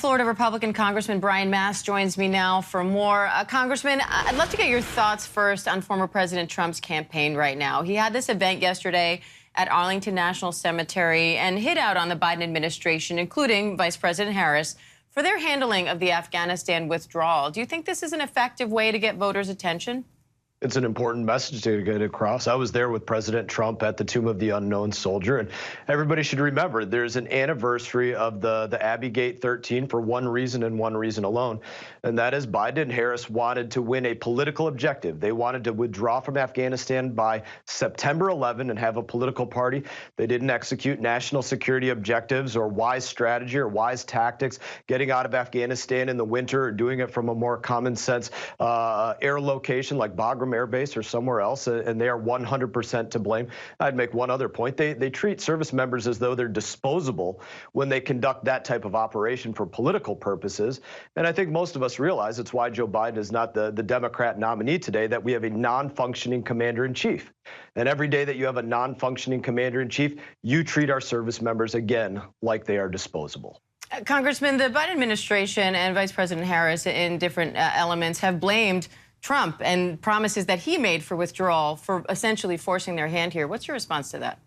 Florida Republican Congressman Brian Mast joins me now for more. Congressman, I'd love to get your thoughts first on former President Trump's campaign right now. He had this event yesterday at Arlington National Cemetery and hit out on the Biden administration, including Vice President Harris, for their handling of the Afghanistan withdrawal. Do you think this is an effective way to get voters' attention? It's an important message to get across. I was there with President Trump at the Tomb of the Unknown Soldier, and everybody should remember there's an anniversary of the Abbey Gate 13 for one reason and one reason alone, and that is Biden and Harris wanted to win a political objective. They wanted to withdraw from Afghanistan by September 11 and have a political party. They didn't execute national security objectives or wise strategy or wise tactics, getting out of Afghanistan in the winter or doing it from a more common sense air location like Bagram Air Base or somewhere else, and they are 100% to blame. I'd make one other point. They treat service members as though they're disposable when they conduct that type of operation for political purposes. And I think most of us realize it's why Joe Biden is not the Democrat nominee today, that we have a non-functioning commander-in-chief. And every day that you have a non-functioning commander-in-chief, you treat our service members again like they are disposable. Congressman, the Biden administration and Vice President Harris in different elements have blamed Trump and promises that he made for withdrawal for essentially forcing their hand here. What's your response to that?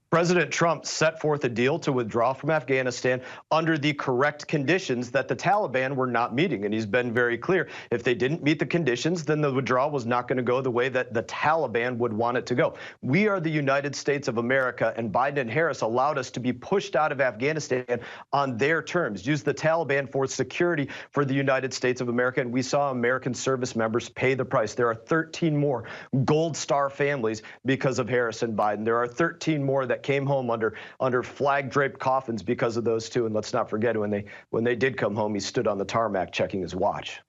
President Trump set forth a deal to withdraw from Afghanistan under the correct conditions that the Taliban were not meeting. And he's been very clear. If they didn't meet the conditions, then the withdrawal was not going to go the way that the Taliban would want it to go. We are the United States of America, and Biden and Harris allowed us to be pushed out of Afghanistan on their terms, used the Taliban for security for the United States of America, and we saw American service members pay the price. There are 13 more Gold Star families because of Harris and Biden. There are 13 more that came home under flag-draped coffins because of those two. And let's not forget, when they did come home, he stood on the tarmac checking his watch.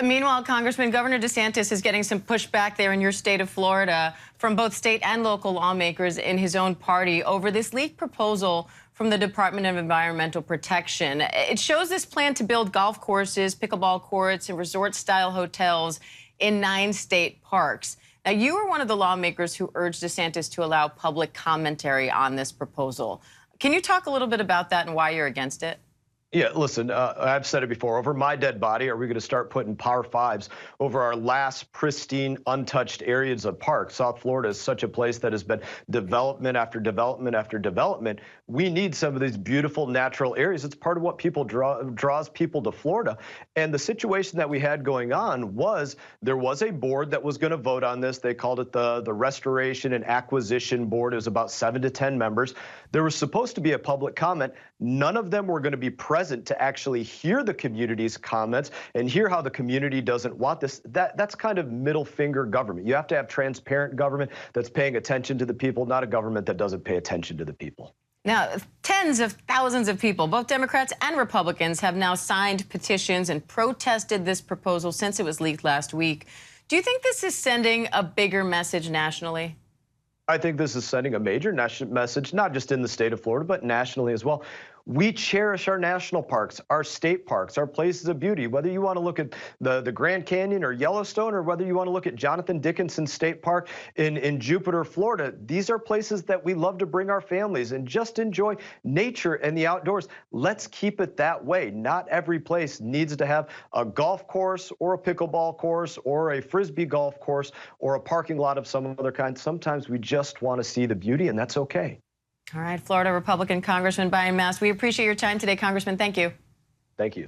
Meanwhile, Congressman, Governor DeSantis is getting some pushback there in your state of Florida from both state and local lawmakers in his own party over this leaked proposal from the Department of Environmental Protection. It shows this plan to build golf courses, pickleball courts, and resort-style hotels in 9 state parks. Now, you were one of the lawmakers who urged DeSantis to allow public commentary on this proposal. Can you talk a little bit about that and why you're against it? Yeah, listen, I've said it before. Over my dead body, are we going to start putting par fives over our last pristine, untouched areas of parks? South Florida is such a place that has been development after development after development. We need some of these beautiful natural areas. It's part of what people draws people to Florida. And the situation that we had going on was there was a board that was going to vote on this. They called it the Restoration and Acquisition Board. It was about 7 to 10 members. There was supposed to be a public comment. None of them were going to be present to actually hear the community's comments and hear how the community doesn't want this. That's kind of middle finger government. You have to have transparent government that's paying attention to the people, not a government that doesn't pay attention to the people. Now, tens of thousands of people, both Democrats and Republicans, have now signed petitions and protested this proposal since it was leaked last week. Do you think this is sending a bigger message nationally? I think this is sending a major national message, not just in the state of Florida, but nationally as well. We cherish our national parks, our state parks, our places of beauty. Whether you want to look at the Grand Canyon or Yellowstone, or whether you want to look at Jonathan Dickinson State Park in Jupiter, Florida, these are places that we love to bring our families and just enjoy nature and the outdoors. Let's keep it that way. Not every place needs to have a golf course or a pickleball course or a frisbee golf course or a parking lot of some other kind. Sometimes we just want to see the beauty, and that's okay. All right, Florida Republican Congressman Brian Mast, we appreciate your time today, Congressman. Thank you. Thank you.